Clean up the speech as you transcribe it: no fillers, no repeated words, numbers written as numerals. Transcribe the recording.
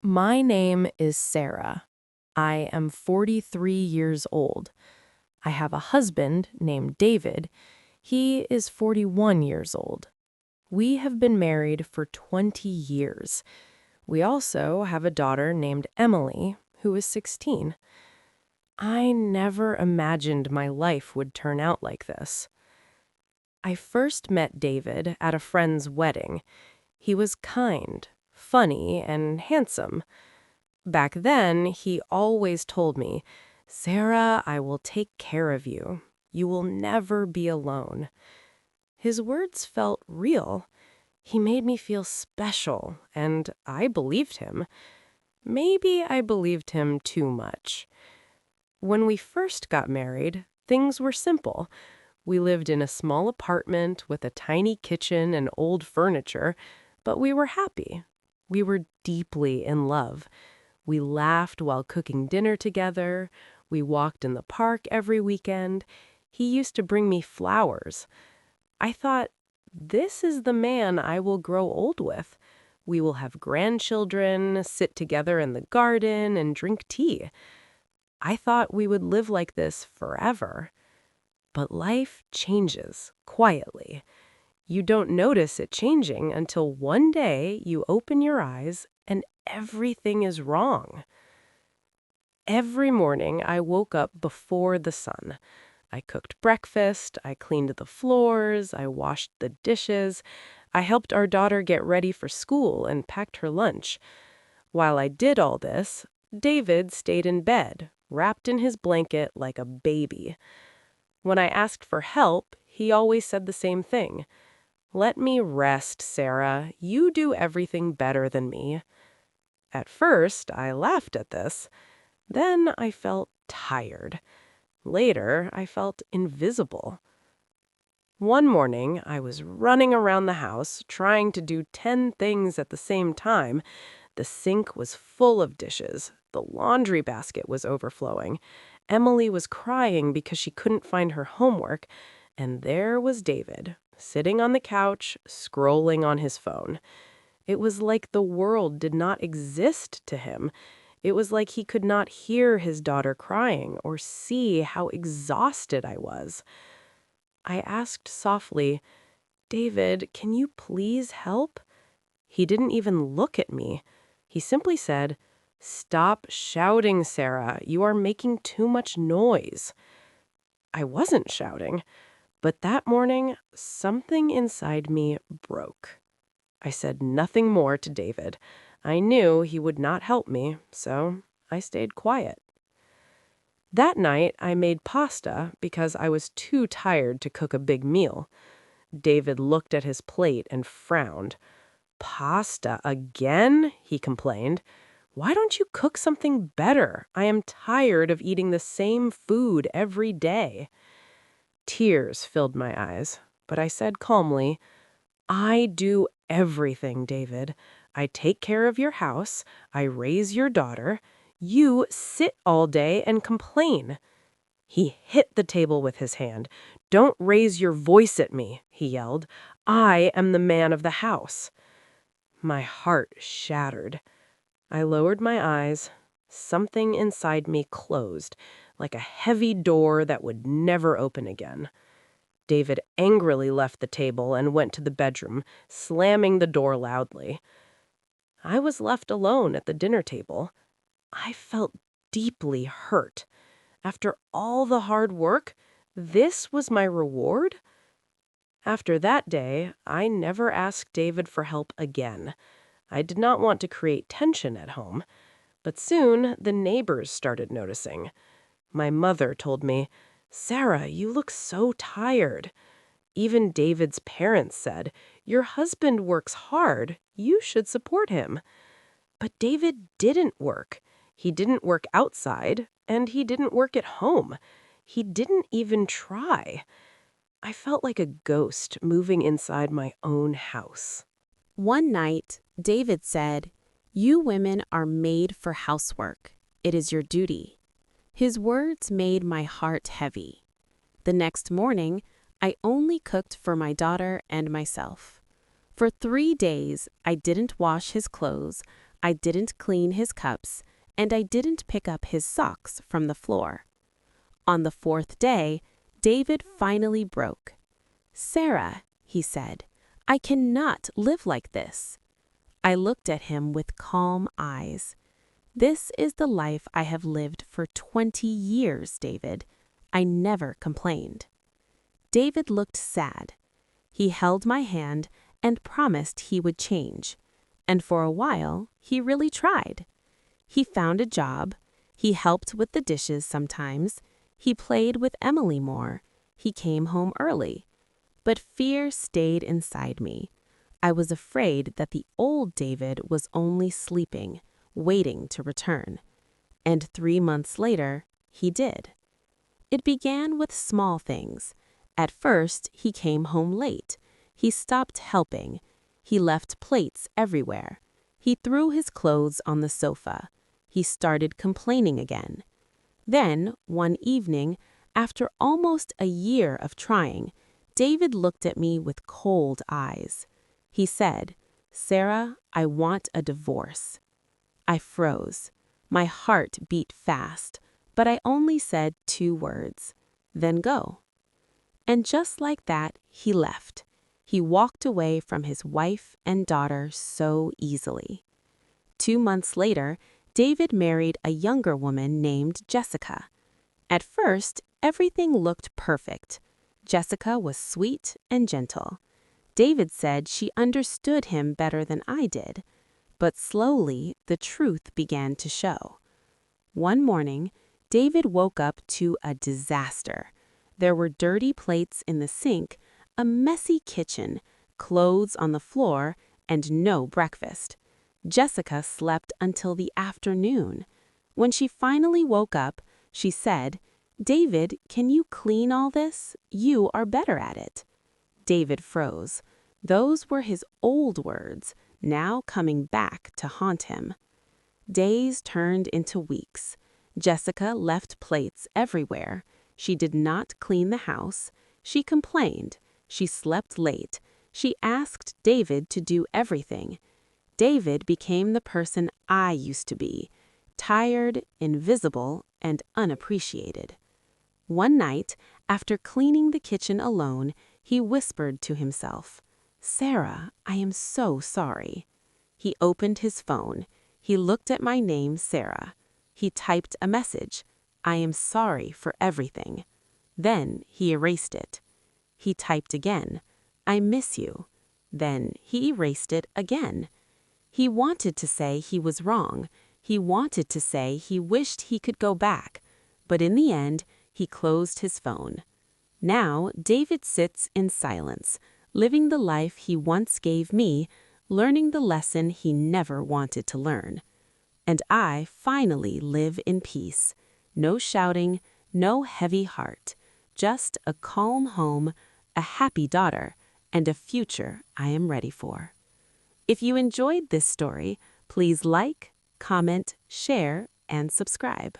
My name is Sarah. I am 43 years old. I have a husband named David. He is 41 years old. We have been married for 20 years. We also have a daughter named Emily, who is 16. I never imagined my life would turn out like this. I first met David at a friend's wedding. He was kind, funny, and handsome. Back then, he always told me, "Sarah, I will take care of you. You will never be alone." His words felt real. He made me feel special, and I believed him. Maybe I believed him too much. When we first got married, things were simple. We lived in a small apartment with a tiny kitchen and old furniture, but we were happy. We were deeply in love. We laughed while cooking dinner together. We walked in the park every weekend. He used to bring me flowers. I thought, this is the man I will grow old with. We will have grandchildren, sit together in the garden, and drink tea. I thought we would live like this forever. But life changes quietly. You don't notice it changing until one day you open your eyes and everything is wrong. Every morning, I woke up before the sun. I cooked breakfast, I cleaned the floors, I washed the dishes, I helped our daughter get ready for school and packed her lunch. While I did all this, David stayed in bed, wrapped in his blanket like a baby. When I asked for help, he always said the same thing. "Let me rest, Sarah. You do everything better than me." At first, I laughed at this. Then I felt tired. Later, I felt invisible. One morning, I was running around the house, trying to do 10 things at the same time. The sink was full of dishes. The laundry basket was overflowing. Emily was crying because she couldn't find her homework. And there was David, sitting on the couch, scrolling on his phone. It was like the world did not exist to him. It was like he could not hear his daughter crying or see how exhausted I was. I asked softly, "David, can you please help?" He didn't even look at me. He simply said, "Stop shouting, Sarah. You are making too much noise." I wasn't shouting, but that morning, something inside me broke. I said nothing more to David. I knew he would not help me, so I stayed quiet. That night, I made pasta because I was too tired to cook a big meal. David looked at his plate and frowned. "Pasta again?" he complained. "Why don't you cook something better? I am tired of eating the same food every day." Tears filled my eyes, but I said calmly, "I do everything, David. I take care of your house. I raise your daughter. You sit all day and complain." He hit the table with his hand. "Don't raise your voice at me," he yelled. "I am the man of the house." My heart shattered. I lowered my eyes. Something inside me closed, like a heavy door that would never open again. David angrily left the table and went to the bedroom, slamming the door loudly. I was left alone at the dinner table. I felt deeply hurt. After all the hard work, this was my reward? After that day, I never asked David for help again. I did not want to create tension at home. But soon, the neighbors started noticing. My mother told me, "Sarah, you look so tired." Even David's parents said, "Your husband works hard. You should support him." But David didn't work. He didn't work outside, and he didn't work at home. He didn't even try. I felt like a ghost moving inside my own house. One night, David said, "You women are made for housework. It is your duty." His words made my heart heavy. The next morning, I only cooked for my daughter and myself. For 3 days, I didn't wash his clothes. I didn't clean his cups, and I didn't pick up his socks from the floor. On the fourth day, David finally broke. "Sarah," he said, "I cannot live like this." I looked at him with calm eyes. "This is the life I have lived for 20 years, David. I never complained." David looked sad. He held my hand and promised he would change. And for a while, he really tried. He found a job. He helped with the dishes sometimes. He played with Emily more. He came home early. But fear stayed inside me. I was afraid that the old David was only sleeping, waiting to return. And 3 months later, he did. It began with small things. At first, he came home late. He stopped helping. He left plates everywhere. He threw his clothes on the sofa. He started complaining again. Then, one evening, after almost a year of trying, David looked at me with cold eyes. He said, "Sarah, I want a divorce." I froze. My heart beat fast, but I only said 2 words, "Then go." And just like that, he left. He walked away from his wife and daughter so easily. 2 months later, David married a younger woman named Jessica. At first, everything looked perfect. Jessica was sweet and gentle. David said she understood him better than I did. But slowly, the truth began to show. One morning, David woke up to a disaster. There were dirty plates in the sink, a messy kitchen, clothes on the floor, and no breakfast. Jessica slept until the afternoon. When she finally woke up, she said, "David, can you clean all this? You are better at it." David froze. Those were his old words, now coming back to haunt him. Days turned into weeks. Jessica left plates everywhere. She did not clean the house. She complained. She slept late. She asked David to do everything. David became the person I used to be, tired, invisible, and unappreciated. One night, after cleaning the kitchen alone, he whispered to himself, "Sarah, I am so sorry." He opened his phone. He looked at my name, Sarah. He typed a message, "I am sorry for everything." Then he erased it. He typed again, "I miss you." Then he erased it again. He wanted to say he was wrong. He wanted to say he wished he could go back. But in the end, he closed his phone. Now, David sits in silence, living the life he once gave me, learning the lesson he never wanted to learn. And I finally live in peace. No shouting, no heavy heart. Just a calm home, a happy daughter, and a future I am ready for. If you enjoyed this story, please like, comment, share, and subscribe.